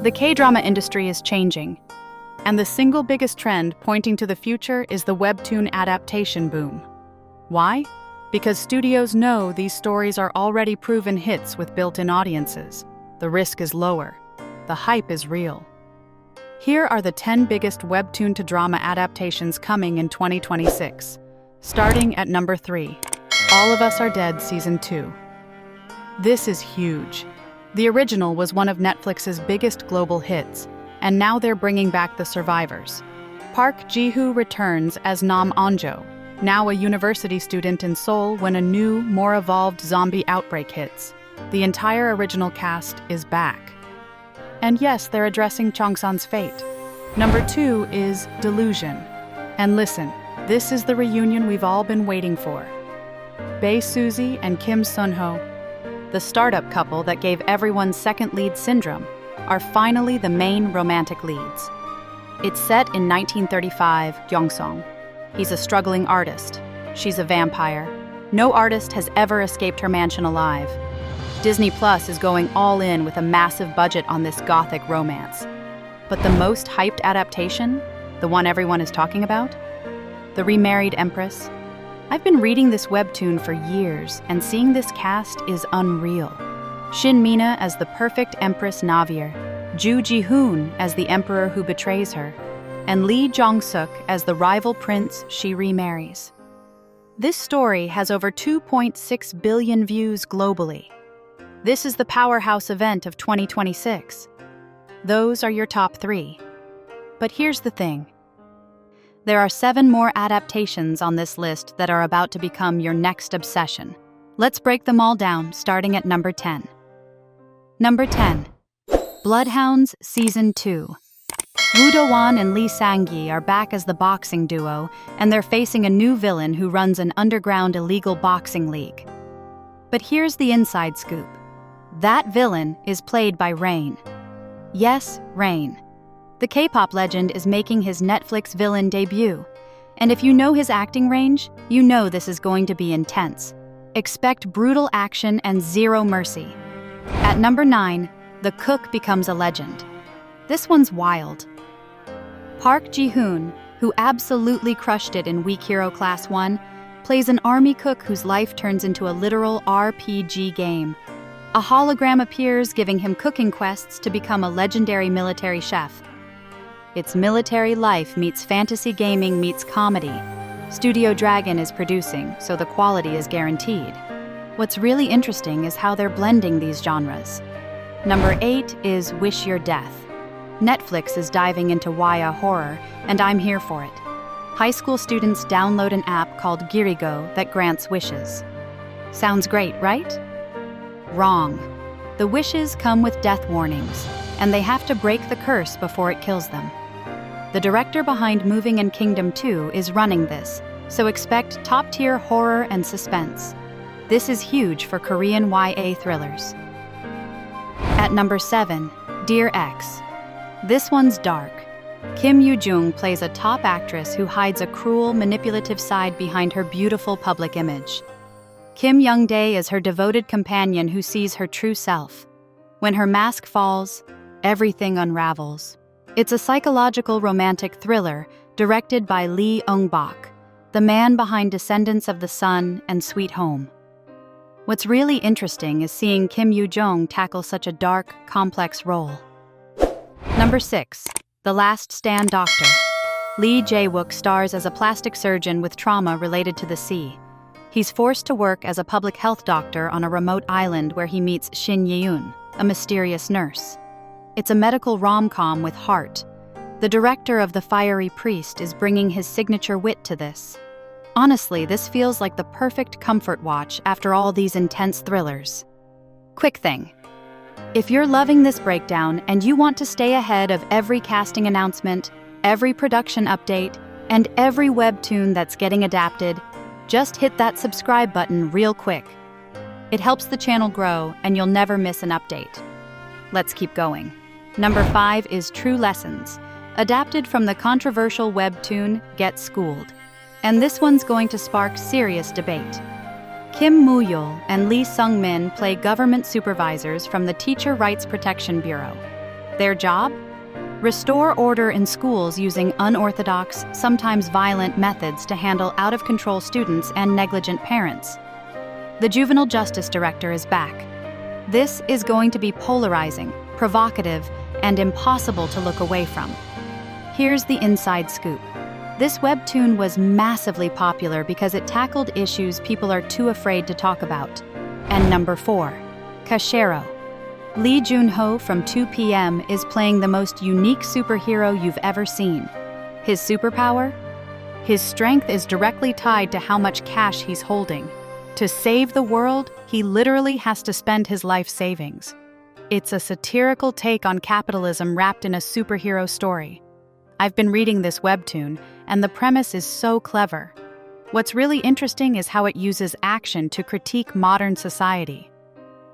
The K-drama industry is changing, and the single biggest trend pointing to the future is the webtoon adaptation boom. Why? Because studios know these stories are already proven hits with built-in audiences. The risk is lower. The hype is real. Here are the 10 biggest webtoon-to-drama adaptations coming in 2026. Starting at number 3, All of Us Are Dead Season 2. This is huge. The original was one of Netflix's biggest global hits, and now they're bringing back the survivors. Park Ji-hoon returns as Nam Onjo, now a university student in Seoul when a new, more evolved zombie outbreak hits. The entire original cast is back. And yes, they're addressing Chong-sun's fate. Number 2 is Delusion. And listen, this is the reunion we've all been waiting for. Bae Suzy and Kim Seon-ho, the startup couple that gave everyone second lead syndrome, are finally the main romantic leads. It's set in 1935 Gyeongsong. He's a struggling artist. She's a vampire. No artist has ever escaped her mansion alive. Disney Plus is going all in with a massive budget on this gothic romance. But the most hyped adaptation, the one everyone is talking about? The Remarried Empress. I've been reading this webtoon for years, and seeing this cast is unreal. Shin Min-a as the perfect Empress Navir, Ju Ji-hoon as the emperor who betrays her, and Jong-suk as the rival prince she remarries. This story has over 2.6 billion views globally. This is the powerhouse event of 2026. Those are your top 3. But here's the thing. There are 7 more adaptations on this list that are about to become your next obsession. Let's break them all down, starting at number 10. Number 10. Bloodhounds Season 2. Woo Do-won and Lee Sang-gi are back as the boxing duo, and they're facing a new villain who runs an underground illegal boxing league. But here's the inside scoop. That villain is played by Rain. Yes, Rain. The K-pop legend is making his Netflix villain debut, and if you know his acting range, you know this is going to be intense. Expect brutal action and zero mercy. At number 9, the cook becomes a legend. This one's wild. Park Ji-hoon, who absolutely crushed it in Weak Hero Class 1, plays an army cook whose life turns into a literal RPG game. A hologram appears, giving him cooking quests to become a legendary military chef. It's military life meets fantasy gaming meets comedy. Studio Dragon is producing, so the quality is guaranteed. What's really interesting is how they're blending these genres. Number 8 is Wish Your Death. Netflix is diving into YA horror, and I'm here for it. High school students download an app called Girigo that grants wishes. Sounds great, right? Wrong. The wishes come with death warnings, and they have to break the curse before it kills them. The director behind Moving and Kingdom 2 is running this, so expect top-tier horror and suspense. This is huge for Korean YA thrillers. At number 7, Dear Ex. This one's dark. Kim Yoo-jung plays a top actress who hides a cruel, manipulative side behind her beautiful public image. Kim Young-dae is her devoted companion who sees her true self. When her mask falls, everything unravels. It's a psychological romantic thriller directed by Lee Eung-bak, the man behind Descendants of the Sun and Sweet Home. What's really interesting is seeing Kim Yoo-jung tackle such a dark, complex role. Number 6. The Last Stand Doctor. Lee Jae-wook stars as a plastic surgeon with trauma related to the sea. He's forced to work as a public health doctor on a remote island where he meets Shin Min-a, a mysterious nurse. It's a medical rom-com with heart. The director of The Fiery Priest is bringing his signature wit to this. Honestly, this feels like the perfect comfort watch after all these intense thrillers. Quick thing. If you're loving this breakdown and you want to stay ahead of every casting announcement, every production update, and every webtoon that's getting adapted, just hit that subscribe button real quick. It helps the channel grow and you'll never miss an update. Let's keep going. Number 5 is True Lessons, adapted from the controversial webtoon Get Schooled. And this one's going to spark serious debate. Kim Moo-yeol and Lee Sung-min play government supervisors from the Teacher Rights Protection Bureau. Their job? Restore order in schools using unorthodox, sometimes violent methods to handle out-of-control students and negligent parents. The juvenile justice director is back. This is going to be polarizing, provocative, and impossible to look away from. Here's the inside scoop. This webtoon was massively popular because it tackled issues people are too afraid to talk about. And number 4, Cashero. Lee Jun-ho from 2 p.m. is playing the most unique superhero you've ever seen. His superpower? His strength is directly tied to how much cash he's holding. To save the world, he literally has to spend his life savings. It's a satirical take on capitalism wrapped in a superhero story. I've been reading this webtoon, and the premise is so clever. What's really interesting is how it uses action to critique modern society.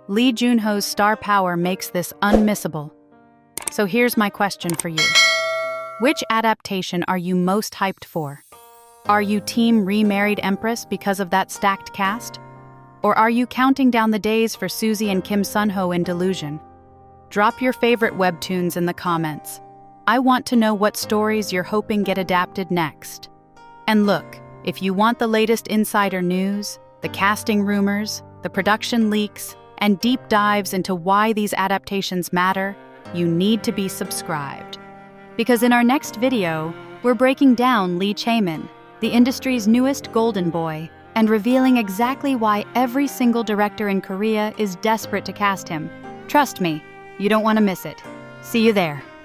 Lee Jun-ho's star power makes this unmissable. So here's my question for you. Which adaptation are you most hyped for? Are you team Remarried Empress because of that stacked cast? Or are you counting down the days for Suzy and Seon-ho in Delusion? Drop your favorite webtoons in the comments. I want to know what stories you're hoping get adapted next. And look, if you want the latest insider news, the casting rumors, the production leaks, and deep dives into why these adaptations matter, you need to be subscribed. Because in our next video, we're breaking down Lee Chae-min, the industry's newest golden boy, and revealing exactly why every single director in Korea is desperate to cast him. Trust me, you don't want to miss it. See you there.